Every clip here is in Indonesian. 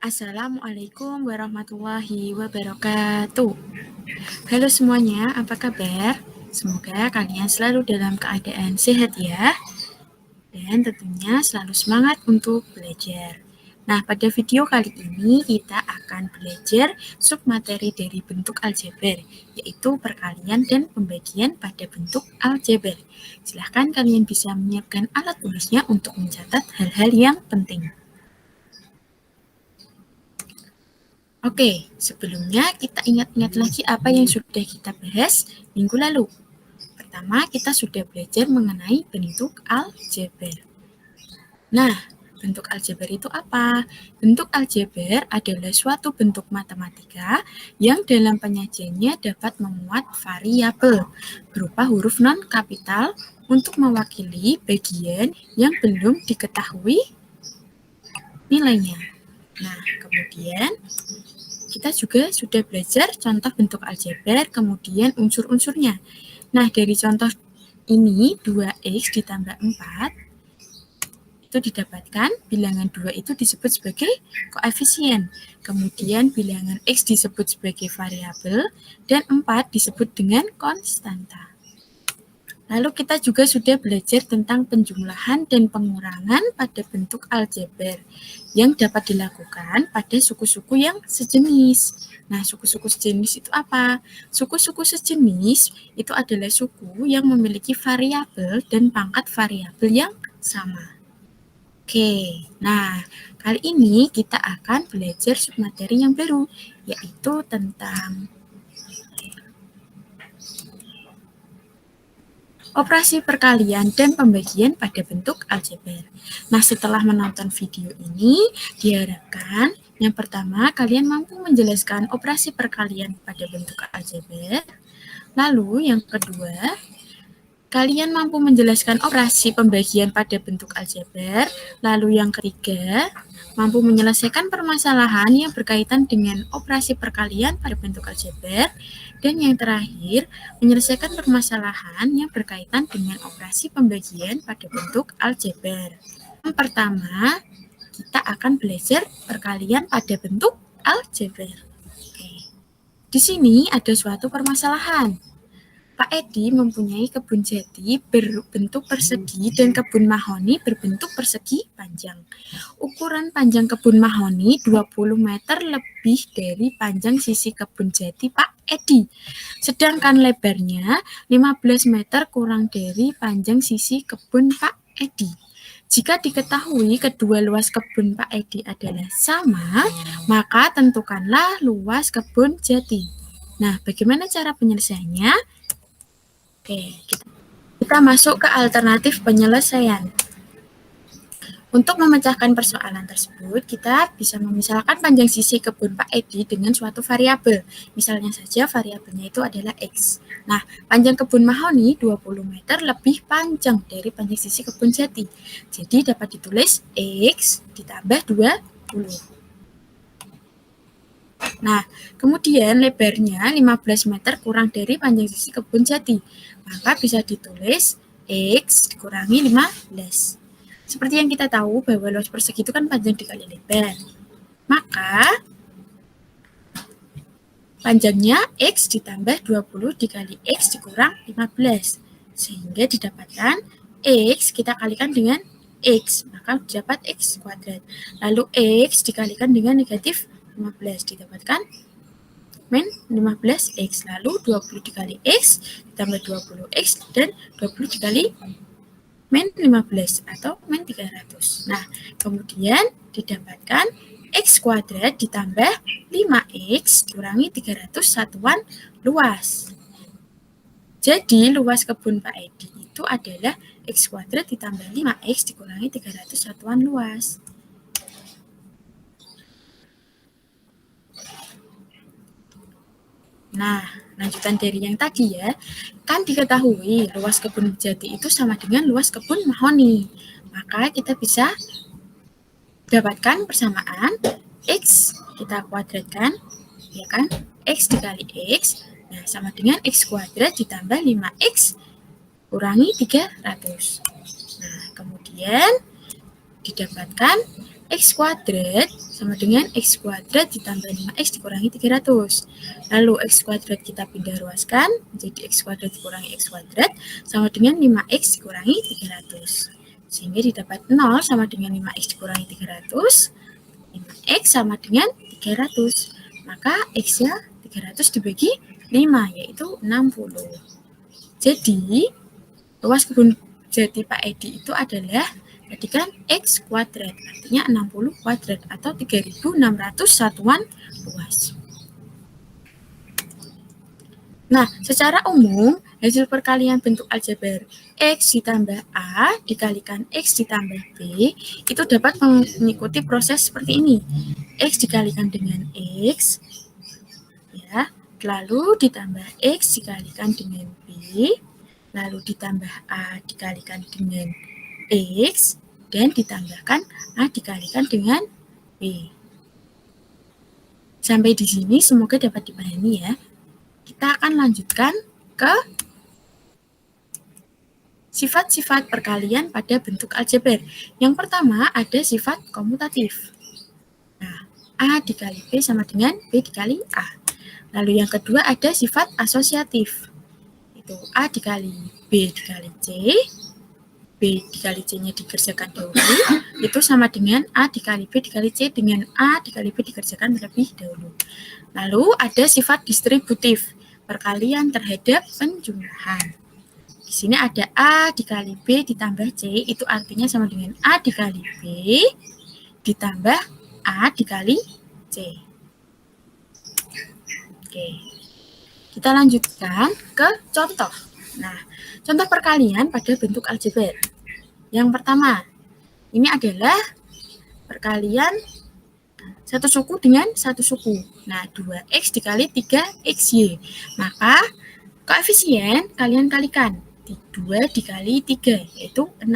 Assalamualaikum warahmatullahi wabarakatuh. Halo semuanya, apa kabar? Semoga kalian selalu dalam keadaan sehat ya. Dan tentunya selalu semangat untuk belajar. Nah, pada video kali ini kita akan belajar submateri dari bentuk aljabar, yaitu perkalian dan pembagian pada bentuk aljabar. Silahkan kalian bisa menyiapkan alat tulisnya untuk mencatat hal-hal yang penting. Oke, sebelumnya kita ingat-ingat lagi apa yang sudah kita bahas minggu lalu. Pertama, kita sudah belajar mengenai bentuk aljabar. Nah, bentuk aljabar itu apa? Bentuk aljabar adalah suatu bentuk matematika yang dalam penyajiannya dapat memuat variabel berupa huruf non-kapital untuk mewakili bagian yang belum diketahui nilainya. Nah, kemudian kita juga sudah belajar contoh bentuk aljabar, kemudian unsur-unsurnya. Nah, dari contoh ini, 2x ditambah 4, itu didapatkan bilangan 2 itu disebut sebagai koefisien. Kemudian bilangan x disebut sebagai variabel, dan 4 disebut dengan konstanta. Lalu kita juga sudah belajar tentang penjumlahan dan pengurangan pada bentuk aljabar yang dapat dilakukan pada suku-suku yang sejenis. Nah, suku-suku sejenis itu apa? Suku-suku sejenis itu adalah suku yang memiliki variabel dan pangkat variabel yang sama. Oke, nah kali ini kita akan belajar submateri yang baru, yaitu tentang operasi perkalian dan pembagian pada bentuk aljabar. Nah, setelah menonton video ini, diharapkan yang pertama kalian mampu menjelaskan operasi perkalian pada bentuk aljabar. Lalu yang kedua, kalian mampu menjelaskan operasi pembagian pada bentuk aljabar. Lalu yang ketiga, mampu menyelesaikan permasalahan yang berkaitan dengan operasi perkalian pada bentuk aljabar. Dan yang terakhir, menyelesaikan permasalahan yang berkaitan dengan operasi pembagian pada bentuk aljabar. Yang pertama, kita akan belajar perkalian pada bentuk aljabar. Oke. Di sini ada suatu permasalahan. Pak Edi mempunyai kebun jati berbentuk persegi dan kebun mahoni berbentuk persegi panjang. Ukuran panjang kebun mahoni 20 meter lebih dari panjang sisi kebun jati Pak Edi. Sedangkan lebarnya 15 meter kurang dari panjang sisi kebun Pak Edi. Jika diketahui kedua luas kebun Pak Edi adalah sama, maka tentukanlah luas kebun jati. Nah, bagaimana cara penyelesaiannya? Oke, kita masuk ke alternatif penyelesaian. Untuk memecahkan persoalan tersebut, kita bisa memisalkan panjang sisi kebun Pak Edi dengan suatu variabel. Misalnya saja variabelnya itu adalah X. Nah, panjang kebun mahoni 20 meter lebih panjang dari panjang sisi kebun jati. Jadi dapat ditulis X ditambah 20. Nah, kemudian lebarnya 15 meter kurang dari panjang sisi kebun jati. Maka bisa ditulis X dikurangi 15. Seperti yang kita tahu bahwa luas persegi itu kan panjang dikali lebar. Maka panjangnya X ditambah 20 dikali X dikurang 15. Sehingga didapatkan X kita kalikan dengan X. Maka dapat X kuadrat. Lalu X dikalikan dengan negatif 15 didapatkan min 15x, lalu 20 dikali x ditambah 20x dan 20 dikali min 15 atau min 300. Nah, kemudian didapatkan x kuadrat ditambah 5x dikurangi 300 satuan luas. Jadi luas kebun Pak Edi itu adalah x kuadrat ditambah 5x dikurangi 300 satuan luas. Nah, lanjutan dari yang tadi ya, kan diketahui luas kebun jati itu sama dengan luas kebun mahoni. Maka kita bisa dapatkan persamaan X kita kuadratkan, ya kan? X dikali X, nah sama dengan X kuadrat ditambah 5X kurangi 300. Nah, kemudian didapatkan X kuadrat sama dengan X kuadrat ditambah 5X dikurangi 300. Lalu X kuadrat kita pindah ruaskan menjadi X kuadrat dikurangi X kuadrat sama dengan 5X dikurangi 300. Sehingga didapat 0 sama dengan 5X dikurangi 300. 5X sama dengan 300. Maka X-nya 300 dibagi 5, yaitu 60. Jadi, luas kebun jati Pak Edi itu adalah tadi kan X kuadrat, artinya 60 kuadrat atau 3.600 satuan luas. Nah, secara umum, hasil perkalian bentuk aljabar X ditambah A dikalikan X ditambah B itu dapat mengikuti proses seperti ini. X dikalikan dengan X, ya, lalu ditambah X dikalikan dengan B, lalu ditambah A dikalikan dengan X, dan ditambahkan A dikalikan dengan B. Sampai di sini semoga dapat dipahami ya. Kita akan lanjutkan ke sifat-sifat perkalian pada bentuk aljabar. Yang pertama ada sifat komutatif. Nah, A dikali B sama dengan B dikali A. Lalu yang kedua ada sifat asosiatif. Itu A dikali B dikali C, B dikali C-nya dikerjakan dahulu, itu sama dengan A dikali B dikali C dengan A dikali B dikerjakan terlebih dahulu. Lalu ada sifat distributif, perkalian terhadap penjumlahan. Di sini ada A dikali B ditambah C, itu artinya sama dengan A dikali B ditambah A dikali C. Oke, kita lanjutkan ke contoh. Nah, contoh perkalian pada bentuk aljabar. Yang pertama, ini adalah perkalian satu suku dengan satu suku. Nah, 2X dikali 3XY. Maka, koefisien kalian kalikan. 2 dikali 3, yaitu 6.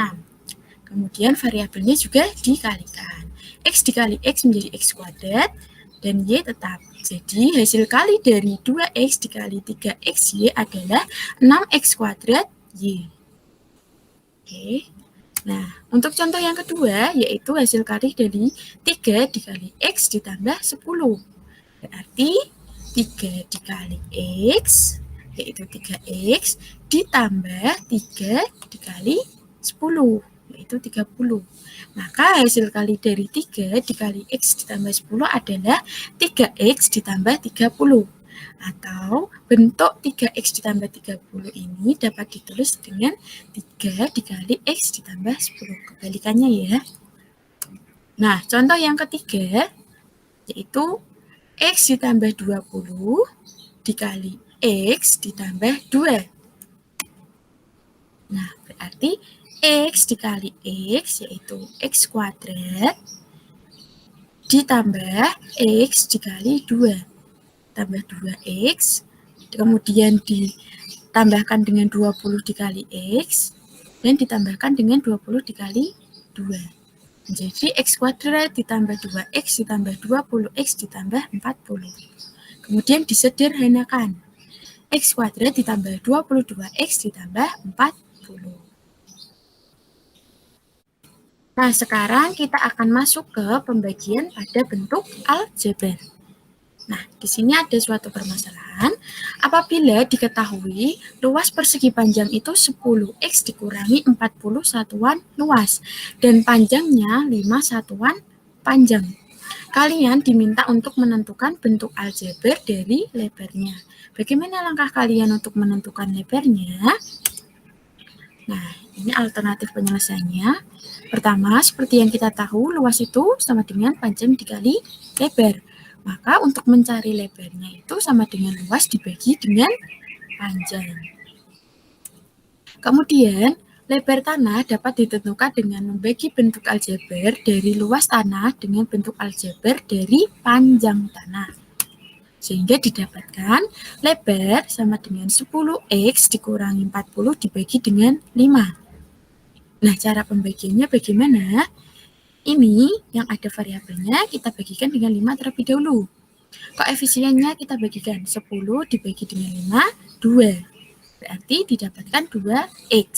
Kemudian variabelnya juga dikalikan. X dikali X menjadi X kuadrat, dan Y tetap. Jadi, hasil kali dari 2X dikali 3XY adalah 6X kuadrat Y. Oke. Nah, untuk contoh yang kedua, yaitu hasil kali dari 3 dikali X ditambah 10. Berarti 3 dikali X, yaitu 3X, ditambah 3 dikali 10, yaitu 30. Maka hasil kali dari 3 dikali X ditambah 10 adalah 3X ditambah 30. Atau bentuk 3X ditambah 30 ini dapat ditulis dengan 3 dikali X ditambah 10. Kebalikannya ya. Nah, contoh yang ketiga, yaitu X ditambah 20 dikali X ditambah 2. Nah, berarti X dikali X, yaitu X kuadrat, ditambah X dikali 2. Tambah 2X, kemudian ditambahkan dengan 20 dikali X, dan ditambahkan dengan 20 dikali 2. Jadi X kuadrat ditambah 2X ditambah 20X ditambah 40. Kemudian disederhanakan. X kuadrat ditambah 22X ditambah 40. Nah, sekarang kita akan masuk ke pembagian pada bentuk aljabar. Nah, di sini ada suatu permasalahan. Apabila diketahui luas persegi panjang itu 10X dikurangi 40 satuan luas dan panjangnya 5 satuan panjang. Kalian diminta untuk menentukan bentuk aljabar dari lebarnya. Bagaimana langkah kalian untuk menentukan lebarnya? Nah, ini alternatif penyelesaiannya. Pertama, seperti yang kita tahu, luas itu sama dengan panjang dikali lebar. Maka untuk mencari lebarnya itu sama dengan luas dibagi dengan panjang. Kemudian, lebar tanah dapat ditentukan dengan membagi bentuk aljabar dari luas tanah dengan bentuk aljabar dari panjang tanah. Sehingga didapatkan lebar sama dengan 10X dikurangi 40 dibagi dengan 5. Nah, cara pembagiannya bagaimana? Ini yang ada variabelnya kita bagikan dengan 5 terlebih dahulu. Koefisiennya kita bagikan 10 dibagi dengan 5, 2. Berarti didapatkan 2X.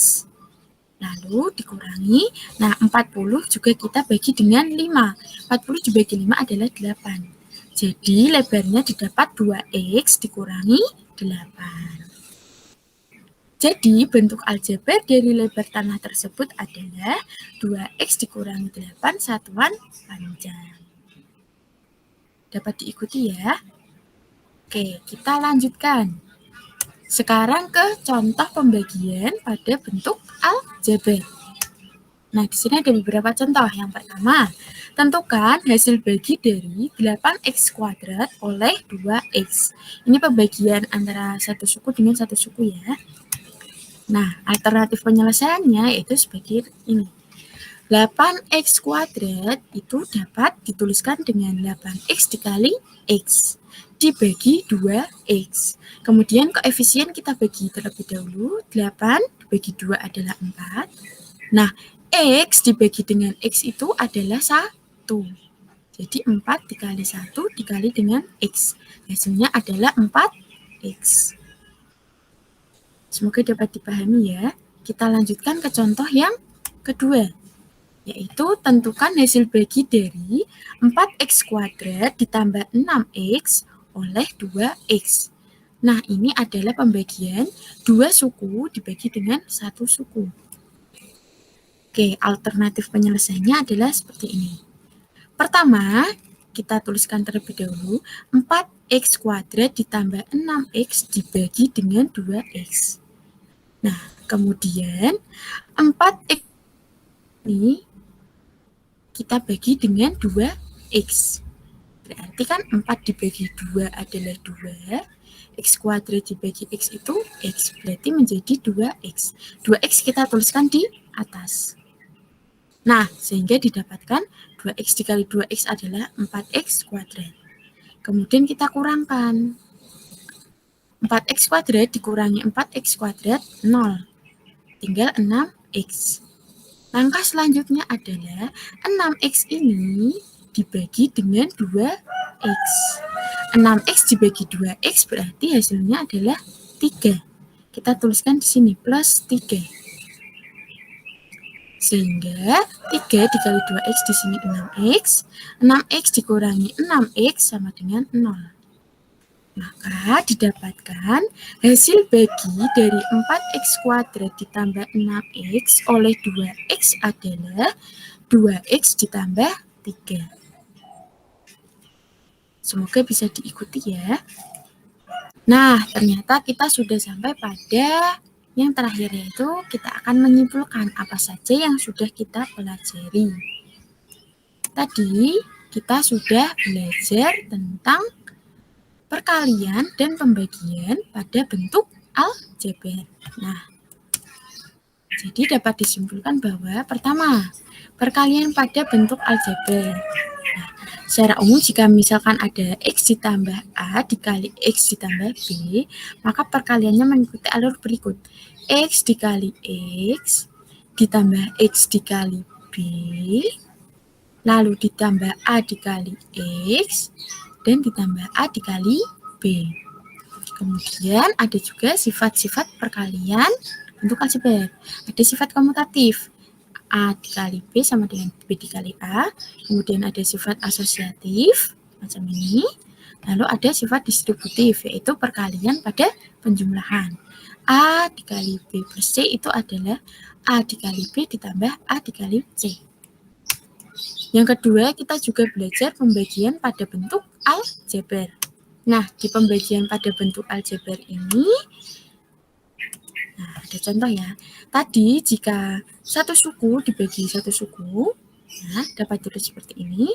Lalu dikurangi, nah 40 juga kita bagi dengan 5. 40 dibagi 5 adalah 8. Jadi lebarnya didapat 2x dikurangi 8. Jadi bentuk aljabar dari lebar tanah tersebut adalah 2x dikurangi 8 satuan panjang. Dapat diikuti ya? Oke, kita lanjutkan. Sekarang ke contoh pembagian pada bentuk aljabar. Nah, di sini ada beberapa contoh. Yang pertama, tentukan hasil bagi dari 8x kuadrat oleh 2x. Ini pembagian antara satu suku dengan satu suku ya. Nah, alternatif penyelesaiannya yaitu sebagai ini. 8x kuadrat itu dapat dituliskan dengan 8x dikali x dibagi 2x. Kemudian koefisien kita bagi terlebih dahulu. 8 dibagi 2 adalah 4. Nah, x dibagi dengan x itu adalah 1. Jadi 4 dikali 1 dikali dengan x. Hasilnya adalah 4x. Semoga dapat dipahami ya. Kita lanjutkan ke contoh yang kedua, yaitu tentukan hasil bagi dari 4x kuadrat ditambah 6x oleh 2x. Nah, ini adalah pembagian 2 suku dibagi dengan 1 suku. Oke, alternatif penyelesaiannya adalah seperti ini. Pertama, kita tuliskan terlebih dahulu 4x kuadrat ditambah 6x dibagi dengan 2x. Nah, kemudian 4x ini kita bagi dengan 2x. Berarti kan 4 dibagi 2 adalah 2. X kuadrat dibagi x itu x. Berarti menjadi 2x. 2x kita tuliskan di atas. Nah, sehingga didapatkan 2x dikali 2x adalah 4x kuadrat. Kemudian kita kurangkan. 4x kuadrat dikurangi 4x kuadrat, 0. Tinggal 6x. Langkah selanjutnya adalah 6x ini dibagi dengan 2x. 6x dibagi 2x berarti hasilnya adalah 3. Kita tuliskan di sini plus 3. Sehingga 3 dikali 2x di sini 6x. 6x dikurangi 6x sama dengan 0. Maka didapatkan hasil bagi dari 4x kuadrat ditambah 6x oleh 2x adalah 2x ditambah 3. Semoga bisa diikuti ya. Nah, ternyata kita sudah sampai pada yang terakhir, yaitu kita akan menyimpulkan apa saja yang sudah kita pelajari. Tadi kita sudah belajar tentang perkalian dan pembagian pada bentuk aljabar. Nah, jadi dapat disimpulkan bahwa pertama, perkalian pada bentuk aljabar. Nah, secara umum jika misalkan ada x ditambah a dikali x ditambah b, maka perkaliannya mengikuti alur berikut. X dikali x ditambah x dikali b, lalu ditambah a dikali x, dan ditambah A dikali B. Kemudian ada juga sifat-sifat perkalian bentuk aljabar. Ada sifat komutatif. A dikali B sama dengan B dikali A. Kemudian ada sifat asosiatif, macam ini. Lalu ada sifat distributif, yaitu perkalian pada penjumlahan. A dikali B plus C itu adalah A dikali B ditambah A dikali C. Yang kedua, kita juga belajar pembagian pada bentuk aljabar. Nah, di pembagian pada bentuk aljabar ini, nah ada contoh ya. Tadi jika satu suku dibagi satu suku, nah dapat ditulis seperti ini.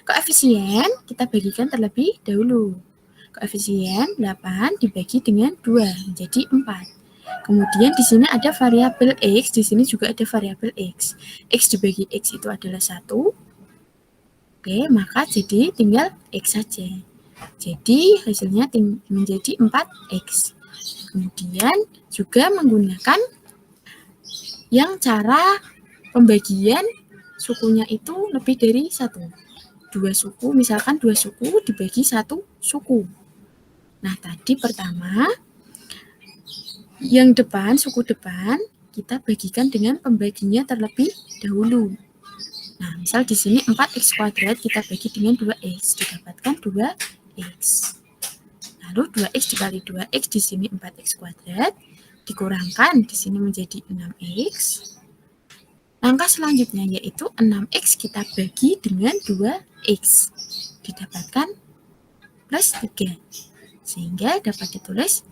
Koefisien kita bagikan terlebih dahulu. Koefisien 8 dibagi dengan 2 menjadi 4. Kemudian di sini ada variabel x, di sini juga ada variabel x. X dibagi x itu adalah 1. Oke, maka jadi tinggal x saja. Jadi hasilnya menjadi 4x. Kemudian juga menggunakan yang cara pembagian sukunya itu lebih dari 1. 2 suku, misalkan 2 suku dibagi 1 suku. Nah, tadi pertama, yang depan, suku depan, kita bagikan dengan pembaginya terlebih dahulu. Nah, misal di sini 4x kuadrat kita bagi dengan 2x, didapatkan 2x. Lalu 2x dikali 2x di sini 4x kuadrat, dikurangkan di sini menjadi 6x. Langkah selanjutnya yaitu 6x kita bagi dengan 2x, didapatkan plus 3. Sehingga dapat ditulis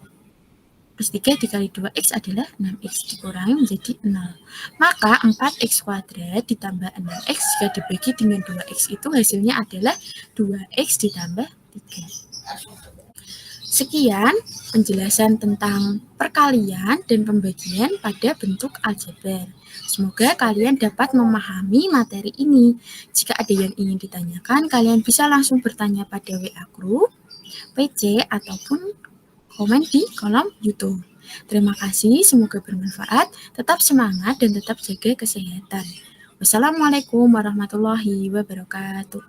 plus 3 dikali 2x adalah 6x, dikurangi menjadi 0. Maka 4x kuadrat ditambah 6x jika dibagi dengan 2x itu hasilnya adalah 2x ditambah 3. Sekian penjelasan tentang perkalian dan pembagian pada bentuk aljabar. Semoga kalian dapat memahami materi ini. Jika ada yang ingin ditanyakan, kalian bisa langsung bertanya pada WA Group, PC, ataupun komen di kolom YouTube. Terima kasih, semoga bermanfaat. Tetap semangat dan tetap jaga kesehatan. Wassalamualaikum warahmatullahi wabarakatuh.